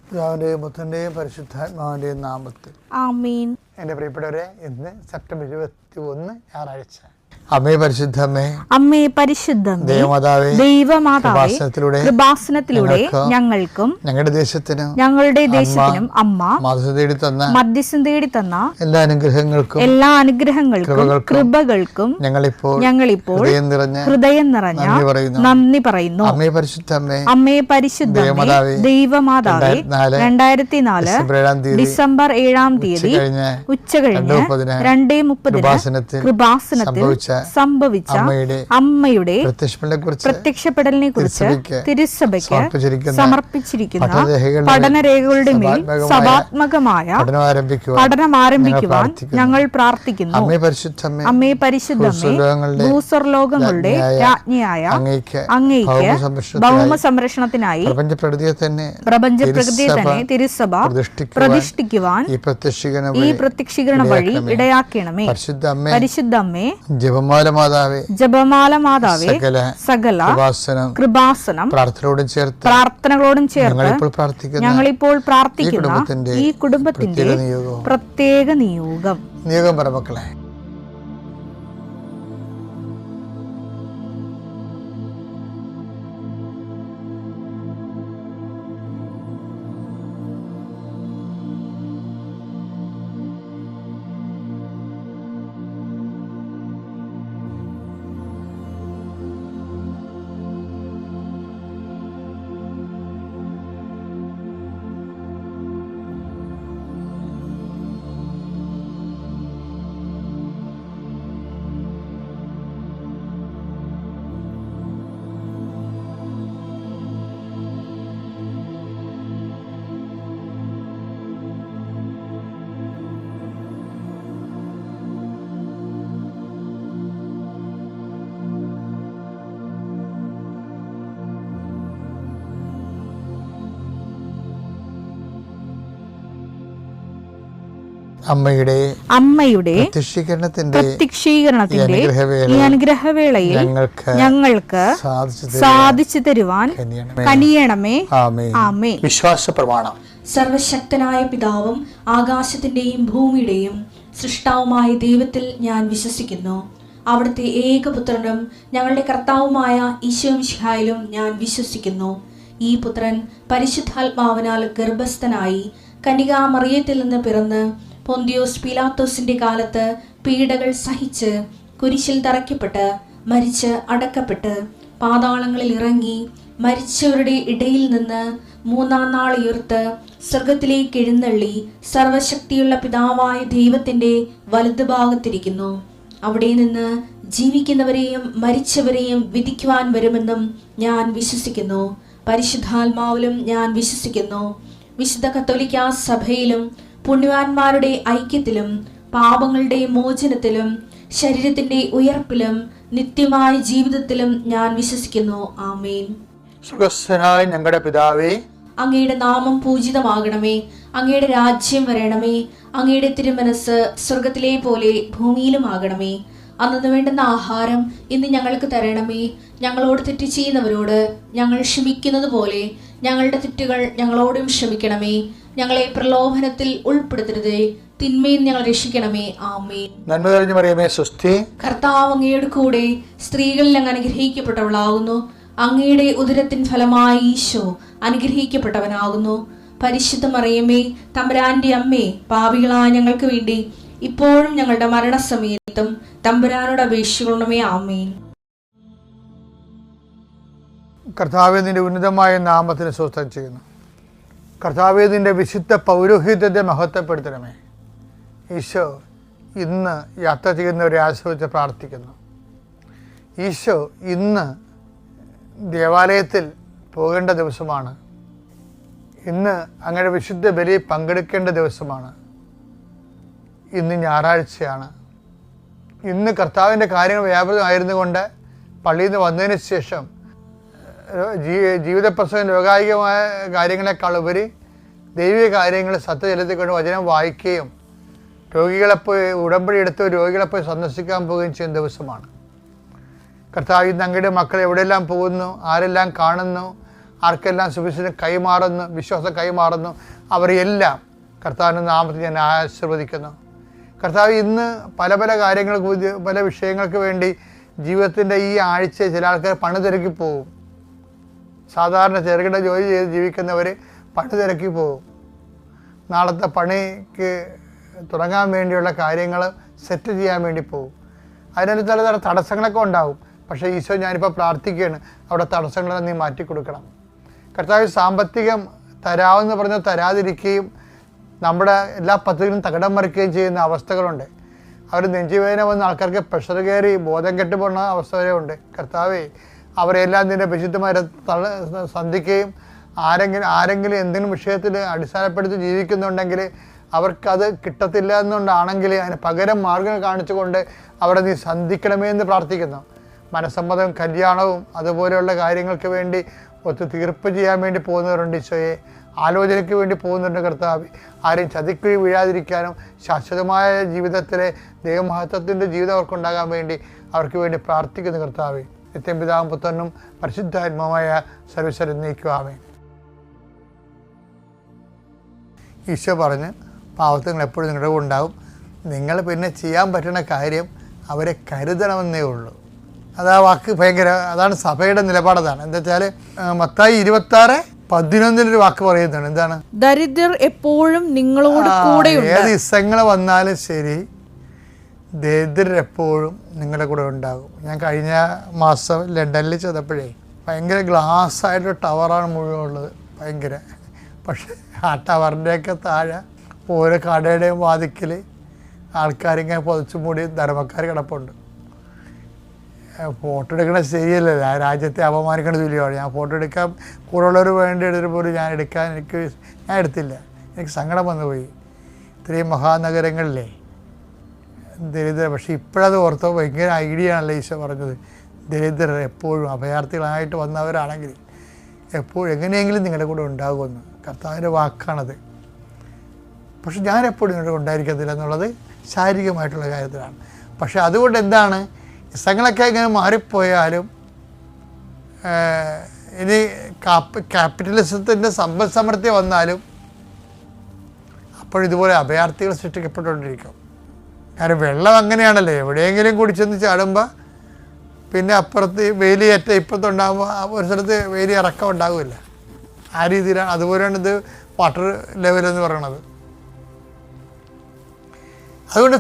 പിതാവിന്റെയും പുത്രന്റെയും പരിശുദ്ധാത്മാവിന്റെയും നാമത്തിൽ ആമേൻ. എൻ്റെ പ്രിയപ്പെട്ടവരെ, ഇന്ന് സെപ്റ്റംബർ 21 ഞായറാഴ്ച. അമ്മേ പരിശുദ്ധമ്മേ, അമ്മേ പരിശുദ്ധമേ, ദൈവമാതാവേ, ദൈവമാതാവേ, കൃപാസനത്തിലൂടെ ഞങ്ങൾക്കും ഞങ്ങളുടെ ദേശത്തിനും അമ്മ മധ്യസ്ഥം തേടി തന്ന എല്ലാ അനുഗ്രഹങ്ങൾക്കും കൃപകൾക്കും ഞങ്ങളിപ്പോൾ ഹൃദയം നിറഞ്ഞ നന്ദി പറയുന്നു. അമ്മേ പരിശുദ്ധമ്മേ, അമ്മേ പരിശുദ്ധമേ, ദൈവമാതാവേ, 2004 ഡിസംബർ 7 ഉച്ചകഴിഞ്ഞ് 2:30 കൃപാസനത്തിൽ സംഭവിച്ച അമ്മയുടെ പ്രത്യക്ഷപ്പെടലിനെ കുറിച്ച് തിരുസഭയ്ക്ക് സമർപ്പിച്ചിരിക്കുന്ന പഠനരേഖകളുടെ മേൽ സഭാത്മകമായ പഠനം ആരംഭിക്കുവാൻ ഞങ്ങൾ പ്രാർത്ഥിക്കുന്നു. അമ്മേ പരിശുദ്ധമേ, ഭൂസ്വർലോകങ്ങളുടെ രാജ്ഞിയായ അങ്ങയ്ക്ക് ഭൗമ സംരക്ഷണത്തിനായി പ്രപഞ്ചപ്രകൃതിയെ തന്നെ തിരുസഭ പ്രതിഷ്ഠിക്കുവാൻ ഈ പ്രത്യക്ഷീകരണ വഴി ഇടയാക്കണമേ. പരിശുദ്ധമ്മേ, ജപമാല മാതാവേ, സകല കൃപാസനം പ്രാർത്ഥനകളോടും ചേർത്ത് ഞങ്ങളിപ്പോൾ പ്രാർത്ഥിക്കുന്ന ഈ കുടുംബത്തിന്റെ പ്രത്യേക നിയോഗം പറമക്കളെ. അമ്മയുടെ പ്രത്യക്ഷീകരണത്തിന്റെ ഈ അനുഗ്രഹവേളയിൽ ഞങ്ങൾക്ക് സാധിച്ചു തരുവാൻ കനിയണമേ. ആമേൻ. വിശ്വാസ പ്രമാണം. സർവശക്തനായ പിതാവും ആകാശത്തിന്റെയും ഭൂമിയുടെയും സൃഷ്ടാവുമായ ദൈവത്തിൽ ഞാൻ വിശ്വസിക്കുന്നു. അവിടുത്തെ ഏകപുത്രനും ഞങ്ങളുടെ കർത്താവുമായ ഈശോമിശിഹായിലും ഞാൻ വിശ്വസിക്കുന്നു. ഈ പുത്രൻ പരിശുദ്ധാത്മാവിനാൽ ഗർഭസ്ഥനായി കന്യകാമറിയത്തിൽ നിന്ന് പിറന്ന് പൊന്തിയോസ് പീലാത്തോസിന്റെ കാലത്ത് പീഡകൾ സഹിച്ച് കുരിശിൽ തറയ്ക്കപ്പെട്ട് മരിച്ച് അടക്കപ്പെട്ട് പാതാളങ്ങളിൽ ഇറങ്ങി മരിച്ചവരുടെ ഇടയിൽ നിന്ന് 3-ാം നാൾ ഉയർത്ത് സ്വർഗത്തിലേക്ക് എഴുന്നള്ളി സർവശക്തിയുള്ള പിതാവായ ദൈവത്തിന്റെ വലതുഭാഗത്തിരിക്കുന്നു. അവിടെ നിന്ന് ജീവിക്കുന്നവരെയും മരിച്ചവരെയും വിധിക്കുവാൻ വരുമെന്നും ഞാൻ വിശ്വസിക്കുന്നു. പരിശുദ്ധാത്മാവിലും ഞാൻ വിശ്വസിക്കുന്നു. വിശുദ്ധ കത്തോലിക്കാ സഭയിലും പുണ്യവാന്മാരുടെ ഐക്യത്തിലും പാപങ്ങളുടെ മോചനത്തിലും ശരീരത്തിന്റെ ഉയർപ്പിലും നിത്യമായ ജീവിതത്തിലും ഞാൻ വിശ്വസിക്കുന്നു. ആമേൻ. സ്വർഗ്ഗസ്ഥനായ ഞങ്ങളുടെ പിതാവേ, അങ്ങയുടെ നാമം പൂജിതമാകണമേ. അങ്ങയുടെ രാജ്യം വരണമേ. അങ്ങയുടെ തിരുമനസ് സ്വർഗത്തിലെ പോലെ ഭൂമിയിലും ആകണമേ. അന്നു വേണ്ടുന്ന ആഹാരം ഇന്ന് ഞങ്ങൾക്ക് തരണമേ. ഞങ്ങളോട് തെറ്റ് ചെയ്യുന്നവരോട് ഞങ്ങൾ ക്ഷമിക്കുന്നത് പോലെ ഞങ്ങളുടെ തെറ്റുകൾ ഞങ്ങളോടും ക്ഷമിക്കണമേ. ഞങ്ങളെ പ്രലോഭനത്തിൽ ഉൾപ്പെടുത്തരുതേ, തിന്മയിൽ ഞങ്ങൾ രക്ഷിക്കണമേ. ആമേൻ. നന്മ നിറഞ്ഞ മറിയമേ, സ്വസ്തി. കർത്താവ് അങ്ങയുടെ കൂടെ സ്ത്രീകളിൽ അങ്ങ് അനുഗ്രഹിക്കപ്പെട്ടവളാകുന്നു. അങ്ങയുടെ ഉദരത്തിൻ ഫലമായി ഈശോ അനുഗ്രഹിക്കപ്പെട്ടവനാകുന്നു. പരിശുദ്ധ മറിയമേ, തമ്പുരാന്റെ അമ്മേ, പാപികളായ ഞങ്ങൾക്ക് വേണ്ടി ഇപ്പോഴും ഞങ്ങളുടെ മരണസമയത്തും തമ്പുരാനോട് അപേക്ഷിക്കണമേ. ആമേൻ. കർത്താവേ, നിന്റെ ഉന്നതമായ നാമത്തിന് സ്വസ്ഥം ചെയ്യുന്നു. കർത്താവേ, നിന്റെ വിശുദ്ധ പൗരോഹിത്യത്തെ മഹത്വപ്പെടുത്തണമേ. ഈശോ ഇന്ന് യാത്ര ചെയ്യുന്നവരെ ആശ്രയിച്ച് പ്രാർത്ഥിക്കുന്നു. ഈശോ ഇന്ന് ദേവാലയത്തിൽ പോകേണ്ട ദിവസമാണ്. ഇന്ന് അങ്ങയുടെ വിശുദ്ധ ബലി പങ്കെടുക്കേണ്ട ദിവസമാണ്. ഇന്ന് ഞായറാഴ്ചയാണ്. ഇന്ന് കർത്താവിൻ്റെ കാര്യങ്ങൾ വ്യാപൃതമായിരുന്നു കൊണ്ട് പള്ളിയിൽ നിന്ന് വന്നതിന് ശേഷം ജീവിത പ്രസംഗം ലോകായികമായ കാര്യങ്ങളെക്കാൾ ഉപരി ദൈവിക കാര്യങ്ങൾ സത്യജലത്തിൽ കൊണ്ട് വചനം വായിക്കുകയും രോഗികളെപ്പോയി ഉടമ്പടി എടുത്ത് രോഗികളെപ്പോയി സന്ദർശിക്കാൻ പോവുകയും ചെയ്യുന്ന ദിവസമാണ്. കർത്താവ്, ഇന്ന് അങ്ങയുടെ മക്കൾ എവിടെയെല്ലാം പോകുന്നു, ആരെല്ലാം കാണുന്നു, ആർക്കെല്ലാം സുവിശേഷം കൈമാറുന്നു, വിശ്വാസം കൈമാറുന്നു, അവരെല്ലാം കർത്താവിൻ്റെ നാമത്തിൽ ഞാൻ ആശീർവദിക്കുന്നു. കർത്താവ് ഇന്ന് പല പല കാര്യങ്ങൾക്ക്, പല വിഷയങ്ങൾക്ക് വേണ്ടി ജീവിതത്തിൻ്റെ ഈ ആഴ്ച ചില ആൾക്കാർ പണി തിരക്കി പോകും. സാധാരണ ചെറുകിട ജോലി ചെയ്ത് ജീവിക്കുന്നവർ പണി തിരക്കി പോകും. നാളത്തെ പണിക്ക് തുടങ്ങാൻ വേണ്ടിയുള്ള കാര്യങ്ങൾ സെറ്റ് ചെയ്യാൻ വേണ്ടി പോകും. അതിനകത്ത് ചില തടസ്സങ്ങളൊക്കെ ഉണ്ടാകും. പക്ഷേ ഈശോ, ഞാനിപ്പോൾ പ്രാർത്ഥിക്കുകയാണ്, അവിടെ തടസ്സങ്ങളെല്ലാം നീ മാറ്റിക്കൊടുക്കണം. കർത്താവ് സാമ്പത്തികം തരാമെന്ന് പറഞ്ഞ് തരാതിരിക്കുകയും നമ്മുടെ എല്ലാ പദ്ധതികളും തകിടം മറിക്കുകയും ചെയ്യുന്ന അവസ്ഥകളുണ്ട്. അവർ നെഞ്ചുവേദന വന്ന ആൾക്കാർക്ക് പ്രഷർ കയറി ബോധം കെട്ടുപോകുന്ന അവസ്ഥ വരെ ഉണ്ട്. കർത്താവേ, അവരെല്ലാം നിൻ്റെ വിശുദ്ധമാരെ സന്ധിക്കുകയും ആരെങ്കിലും എന്തെങ്കിലും വിഷയത്തിൽ അടിസ്ഥാനപ്പെടുത്തി ജീവിക്കുന്നുണ്ടെങ്കിൽ അവർക്കത് കിട്ടത്തില്ല എന്നുകൊണ്ടാണെങ്കിൽ അതിന് പകരം മാർഗം കാണിച്ചുകൊണ്ട് അവിടെ നീ സന്ധിക്കണമേ എന്ന് പ്രാർത്ഥിക്കുന്നു. മനസ്സമ്മതവും കല്യാണവും അതുപോലെയുള്ള കാര്യങ്ങൾക്ക് വേണ്ടി ഒത്തുതീർപ്പ് ചെയ്യാൻ വേണ്ടി പോകുന്നവരുണ്ട് ഈശോയെ. ആലോചനയ്ക്ക് വേണ്ടി പോകുന്നുണ്ട് കർത്താവ്. ആരെയും ചതിക്കുഴി വീഴാതിരിക്കാനും ശാശ്വതമായ ജീവിതത്തിലെ ദൈവമഹത്വത്തിൻ്റെ ജീവിതം അവർക്കുണ്ടാകാൻ വേണ്ടി അവർക്ക് വേണ്ടി പ്രാർത്ഥിക്കുന്നു കർത്താവ്. നിത്യം പിതാവും പുത്രനും പരിശുദ്ധാത്മാവായ സർവ്വീശ്വരൻ നീക്കുവാമേ. ഈശോ പറഞ്ഞ് പാവത്തുകൾ എപ്പോഴും നിങ്ങളുടെ കൂടെ ഉണ്ടാവും. നിങ്ങൾ പിന്നെ ചെയ്യാൻ പറ്റുന്ന കാര്യം അവരെ കരുതണമെന്നേ ഉള്ളൂ. അതാ വാക്ക് ഭയങ്കര, അതാണ് സഭയുടെ നിലപാടതാണ്. എന്താ വെച്ചാൽ മത്തായി 26:11 വാക്ക് പറയുന്നുണ്ട്. എന്താണ്? ദരിദ്രർ എപ്പോഴും നിങ്ങളോട് കൂടെ. ഏത് ഇസങ്ങൾ വന്നാലും ശരി, ദരിദ്രർ എപ്പോഴും നിങ്ങളുടെ കൂടെ ഉണ്ടാകും. ഞാൻ കഴിഞ്ഞ മാസം ലണ്ടനിൽ ചെന്നപ്പോഴേ ഭയങ്കര ഗ്ലാസ് ആയിട്ടൊരു ടവറാണ് മുഴുവൻ ഉള്ളത്, ഭയങ്കര. പക്ഷേ ആ ടവറിൻ്റെയൊക്കെ താഴെ ഓരോ കടയുടെയും വാതിക്കൽ ആൾക്കാരിങ്ങനെ പൊതിച്ചു മൂടി ധർമ്മക്കാർ കിടപ്പുണ്ട്. ഫോട്ടോ എടുക്കണത് ശരിയല്ലല്ലോ, ആ രാജ്യത്തെ അപമാനിക്കേണ്ട തുല്യമാണ്. ഞാൻ ഫോട്ടോ എടുക്കാൻ കൂടെയുള്ളവർ വേണ്ടി എടുത്തിട്ട് പോലും ഞാൻ എടുത്തില്ല. എനിക്ക് സങ്കടം വന്നു പോയി. ഇത്രയും മഹാനഗരങ്ങളിലെ ദരിദ്രർ. പക്ഷേ ഇപ്പോഴത് ഓർത്തോ ഭയങ്കര ഐഡിയ ആണല്ലോ ഈശോ പറഞ്ഞത്. ദരിദ്രർ എപ്പോഴും അഭയാർത്ഥികളായിട്ട് വന്നവരാണെങ്കിൽ എപ്പോഴും എങ്ങനെയെങ്കിലും നിങ്ങളുടെ കൂടെ ഉണ്ടാകുമെന്ന് കർത്താവിൻ്റെ വാക്കാണത്. പക്ഷെ ഞാൻ എപ്പോഴും നിങ്ങളുടെ ഉണ്ടായിരിക്കത്തില്ല എന്നുള്ളത് ശാരീരികമായിട്ടുള്ള കാര്യത്തിലാണ്. പക്ഷെ അതുകൊണ്ട് എന്താണ്, ഇസങ്ങളൊക്കെ ഇങ്ങനെ മാറിപ്പോയാലും ഇനി ക്യാപിറ്റലിസത്തിൻ്റെ സമ്പദ് സമൃദ്ധി വന്നാലും അപ്പോഴിതുപോലെ അഭയാർത്ഥികൾ സൃഷ്ടിക്കപ്പെട്ടുകൊണ്ടിരിക്കും. കാരണം വെള്ളം അങ്ങനെയാണല്ലോ, എവിടെയെങ്കിലും കുടിച്ചെന്ന് ചാടുമ്പോൾ പിന്നെ അപ്പുറത്ത് വേലിയേറ്റ ഇപ്പുറത്തുണ്ടാകുമ്പോൾ ഒരു സ്ഥലത്ത് വേലി ഇറക്കം ഉണ്ടാകില്ല. ആ രീതിയിലാണ്. അതുപോലെയാണ് ഇത് വാട്ടർ ലെവലെന്ന് പറയണത്. അതുകൊണ്ട്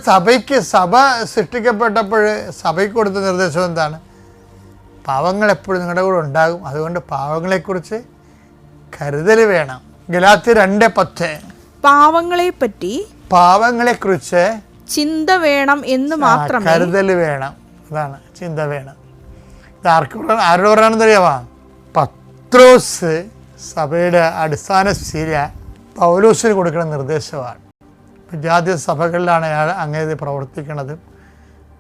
സഭ സൃഷ്ടിക്കപ്പെട്ടപ്പോൾ സഭയ്ക്ക് കൊടുത്ത നിർദ്ദേശം എന്താണ്? പാവങ്ങൾ എപ്പോഴും നിങ്ങളുടെ കൂടെ ഉണ്ടാകും. അതുകൊണ്ട് പാവങ്ങളെക്കുറിച്ച് കരുതൽ വേണം. ഗലാത്യർ 2:10 പാവങ്ങളെക്കുറിച്ച് ചിന്ത വേണം എന്ന് മാത്രമേ, കരുതൽ വേണം. അതാണ്, ചിന്ത വേണം. ഇത് ആരോട് പറയാണെന്ന് അറിയാമോ? പത്രോസ് സഭയുടെ അടിസ്ഥാന ശില പൗലോസിന് കൊടുക്കുന്ന നിർദ്ദേശമാണ്. ജാതി സഭകളിലാണ് അയാൾ അങ്ങനെ പ്രവർത്തിക്കുന്നത്.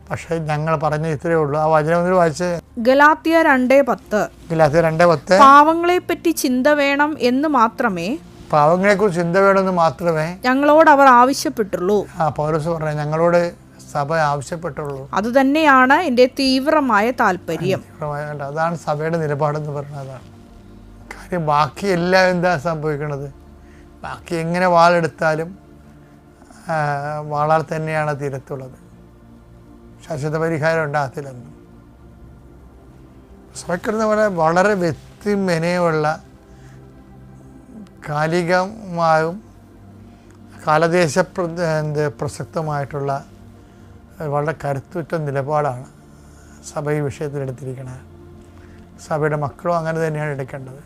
പക്ഷേ ഞങ്ങൾ പറഞ്ഞ ഇത്രയേ ഉള്ളൂ. ആ വചനം വായിച്ച് ഗലാത്യർ 2:10 പാവങ്ങളെപ്പറ്റി ചിന്ത വേണം എന്ന് മാത്രമേ, പാവങ്ങളെക്കുറിച്ച് ചിന്ത വേണമെന്ന് മാത്രമേ ഞങ്ങളോട് അവർ ആവശ്യപ്പെട്ടുള്ളൂ. പൗലോസ് പറഞ്ഞു, ഞങ്ങളോട് സഭ ആവശ്യപ്പെട്ടുള്ളൂ. അതുതന്നെയാണ് എൻ്റെ തീവ്രമായ താല്പര്യം. അതാണ് സഭയുടെ നിലപാടെന്ന് പറയുന്നത്. അതാണ് കാര്യം. ബാക്കിയെല്ലാം എന്താ സംഭവിക്കുന്നത്? ബാക്കി എങ്ങനെ വാളെടുത്താലും വാളാൽ തന്നെയാണ് തീരത്തുള്ളത്. ശാശ്വത പരിഹാരം ഉണ്ടാകത്തില്ലെന്ന് സഭയ്ക്കുന്ന പോലെ വളരെ വ്യക്തിമെനയുള്ള കാലികമായും കാലദേശ പ്രസക്തമായിട്ടുള്ള വളരെ കരുത്തുറ്റ നിലപാടാണ് സഭ ഈ വിഷയത്തിൽ എടുത്തിരിക്കുന്നത്. സഭയുടെ മക്കളും അങ്ങനെ തന്നെയാണ് എടുക്കേണ്ടത്.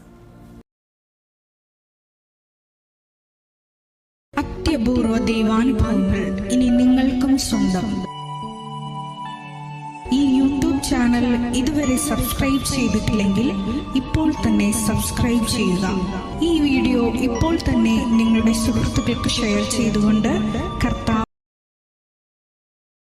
അത്യപൂർവ ദൈവാനുഭവങ്ങൾ ഇനി നിങ്ങൾക്കും സ്വന്തം. ഈ യൂട്യൂബ് ചാനൽ ഇതുവരെ സബ്സ്ക്രൈബ് ചെയ്തിട്ടില്ലെങ്കിൽ ഇപ്പോൾ തന്നെ സബ്സ്ക്രൈബ് ചെയ്യുക. ഈ വീഡിയോ ഇപ്പോൾ തന്നെ നിങ്ങളുടെ സുഹൃത്തുക്കൾക്ക് ഷെയർ ചെയ്തുകൊണ്ട്